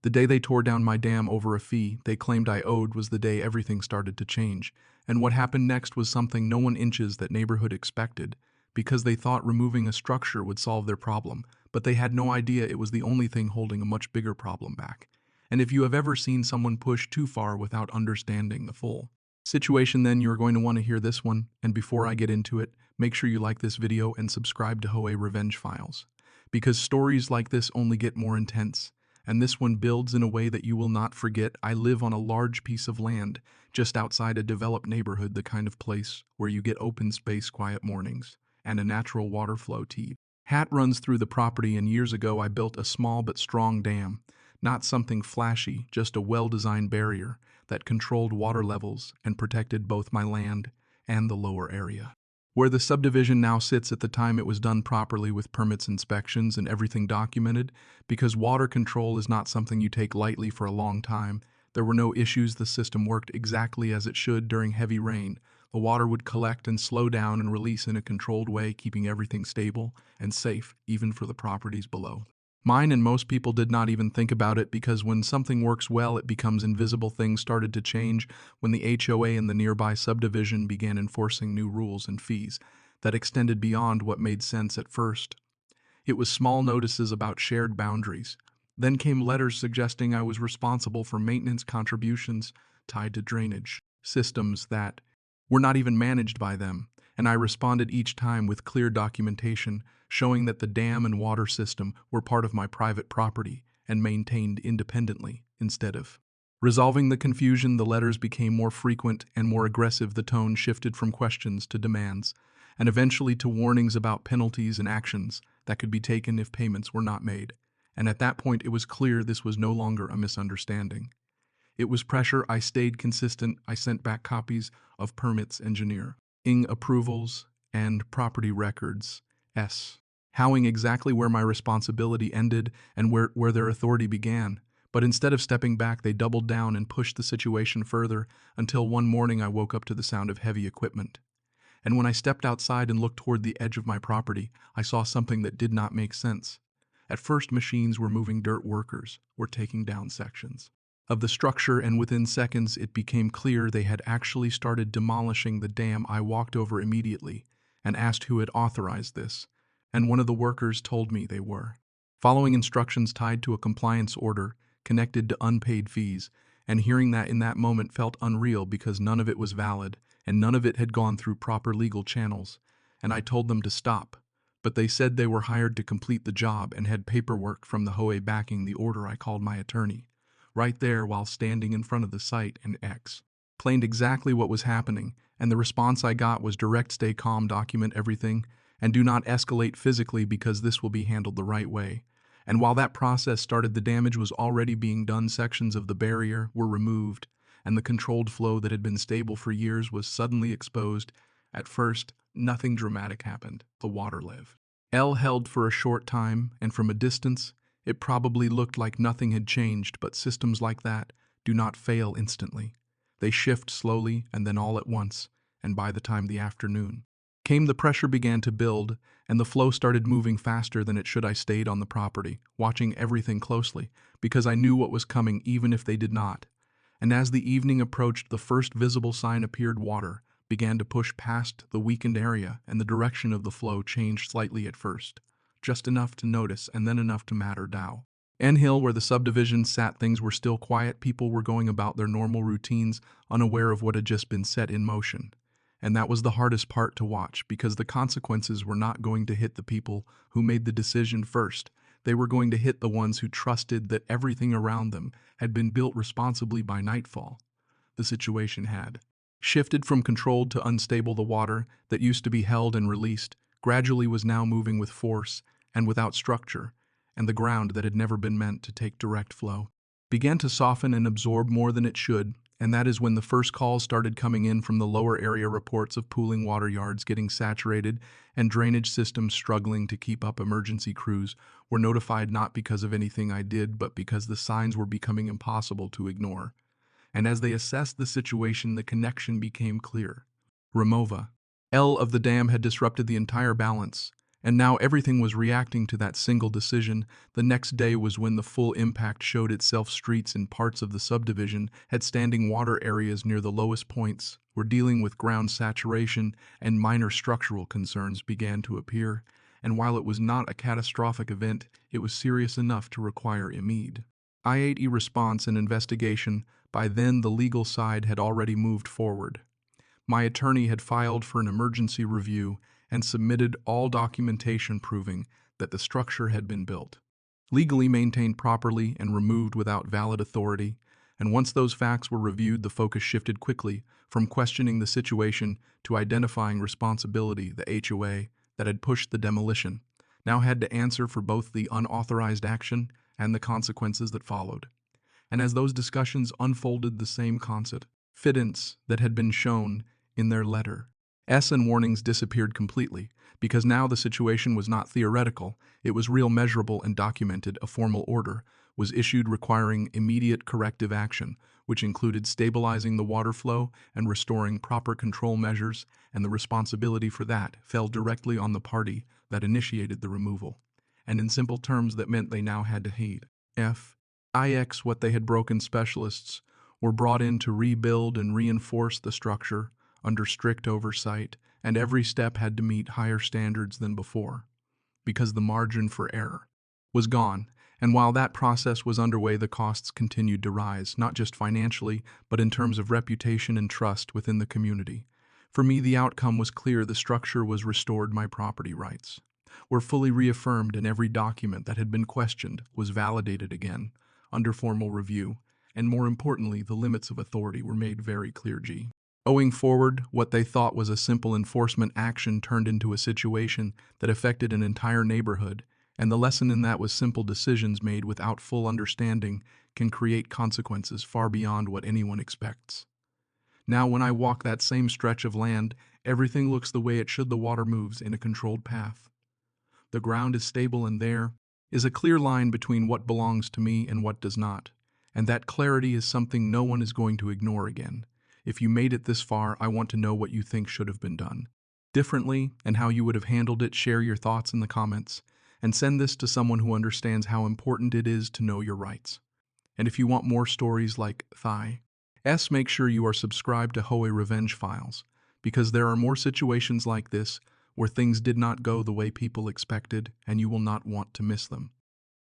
The day they tore down my dam over a fee they claimed I owed was the day everything started to change, and what happened next was something no one inches that neighborhood expected, because they thought removing a structure would solve their problem, but they had no idea it was the only thing holding a much bigger problem back. And if you have ever seen someone push too far without understanding the full situation, then you're going to want to hear this one, and before I get into it, make sure you like this video and subscribe to HOA Revenge Files. Because stories like this only get more intense, and this one builds in a way that you will not forget. I live on a large piece of land, just outside a developed neighborhood, the kind of place where you get open space, quiet mornings, and a natural water flow. Hat runs through the property, and years ago I built a small but strong dam. Not something flashy, just a well-designed barrier that controlled water levels and protected both my land and the lower area. Where the subdivision now sits, at the time it was done properly with permits, inspections, and everything documented, because water control is not something you take lightly. For a long time, there were no issues. The system worked exactly as it should. During heavy rain, the water would collect and slow down and release in a controlled way, keeping everything stable and safe, even for the properties below. Mine and most people did not even think about it, because when something works well, it becomes invisible. Things started to change when the HOA in the nearby subdivision began enforcing new rules and fees that extended beyond what made sense at first. It was small notices about shared boundaries. Then came letters suggesting I was responsible for maintenance contributions tied to drainage systems that were not even managed by them, and I responded each time with clear documentation showing that the dam and water system were part of my private property and maintained independently. Instead of resolving the confusion, the letters became more frequent and more aggressive. The tone shifted from questions to demands, and eventually to warnings about penalties and actions that could be taken if payments were not made. And at that point, it was clear this was no longer a misunderstanding. It was pressure. I stayed consistent. I sent back copies of permits, engineering approvals, and property records, showing exactly where my responsibility ended and where their authority began. But instead of stepping back, they doubled down and pushed the situation further, until one morning I woke up to the sound of heavy equipment. And when I stepped outside and looked toward the edge of my property, I saw something that did not make sense. At first, machines were moving, dirt workers were taking down sections of the structure, and within seconds it became clear they had actually started demolishing the dam. I walked over immediately and asked who had authorized this, and one of the workers told me they were following instructions tied to a compliance order connected to unpaid fees. And hearing that in that moment felt unreal, because none of it was valid and none of it had gone through proper legal channels. And I told them to stop, but they said they were hired to complete the job and had paperwork from the HOA backing the order. I called my attorney right there while standing in front of the site and explained exactly what was happening, and the response I got was direct: stay calm, document everything, and do not escalate physically, because this will be handled the right way. And while that process started, the damage was already being done. Sections of the barrier were removed, and the controlled flow that had been stable for years was suddenly exposed. At first, nothing dramatic happened. The water level held for a short time, and from a distance, it probably looked like nothing had changed. But systems like that do not fail instantly. They shift slowly and then all at once, and by the time the afternoon came, the pressure began to build, and the flow started moving faster than it should. I stayed on the property, watching everything closely, because I knew what was coming, even if they did not. And as the evening approached, the first visible sign appeared. Water began to push past the weakened area, and the direction of the flow changed slightly at first, just enough to notice and then enough to matter. Dow N Hill, where the subdivision sat, things were still quiet. People were going about their normal routines, unaware of what had just been set in motion. And that was the hardest part to watch, because the consequences were not going to hit the people who made the decision first. They were going to hit the ones who trusted that everything around them had been built responsibly. By nightfall, the situation had shifted from controlled to unstable. The water that used to be held and released gradually was now moving with force and without structure, and the ground that had never been meant to take direct flow began to soften and absorb more than it should. And that is when the first calls started coming in from the lower area. Reports of pooling water, yards getting saturated, and drainage systems struggling to keep up. Emergency crews were notified, not because of anything I did, but because the signs were becoming impossible to ignore. And as they assessed the situation, the connection became clear. Removal of the dam had disrupted the entire balance, And now everything was reacting to that single decision. The next day was when the full impact showed itself. Streets in parts of the subdivision had standing water areas near the lowest points, were dealing with ground saturation, and minor structural concerns began to appear. And while it was not a catastrophic event, it was serious enough to require immediate response and investigation. By then, the legal side had already moved forward. My attorney had filed for an emergency review and submitted all documentation proving that the structure had been built, legally maintained properly, and removed without valid authority. And once those facts were reviewed, the focus shifted quickly from questioning the situation to identifying responsibility. The HOA that had pushed the demolition now had to answer for both the unauthorized action and the consequences that followed. And as those discussions unfolded, the same confidence that had been shown in their letter and warnings disappeared completely, because now the situation was not theoretical, it was real, measurable, and documented. A formal order was issued requiring immediate corrective action, which included stabilizing the water flow and restoring proper control measures, and the responsibility for that fell directly on the party that initiated the removal. And in simple terms, that meant they now had to fix what they had broken. Specialists were brought in to rebuild and reinforce the structure under strict oversight, and every step had to meet higher standards than before, because the margin for error was gone. And while that process was underway, the costs continued to rise, not just financially, but in terms of reputation and trust within the community. For me, the outcome was clear. The structure was restored, my property rights were fully reaffirmed, and every document that had been questioned was validated again under formal review, and more importantly, the limits of authority were made very clear. Going forward, what they thought was a simple enforcement action turned into a situation that affected an entire neighborhood, and the lesson in that was simple decisions made without full understanding can create consequences far beyond what anyone expects. Now, when I walk that same stretch of land, everything looks the way it should. The water moves in a controlled path. The ground is stable, and there is a clear line between what belongs to me and what does not. And that clarity is something no one is going to ignore again. If you made it this far, I want to know what you think should have been done differently and how you would have handled it. Share your thoughts in the comments and send this to someone who understands how important it is to know your rights. And if you want more stories like this, make sure you are subscribed to HOA Revenge Files, because there are more situations like this where things did not go the way people expected, and you will not want to miss them.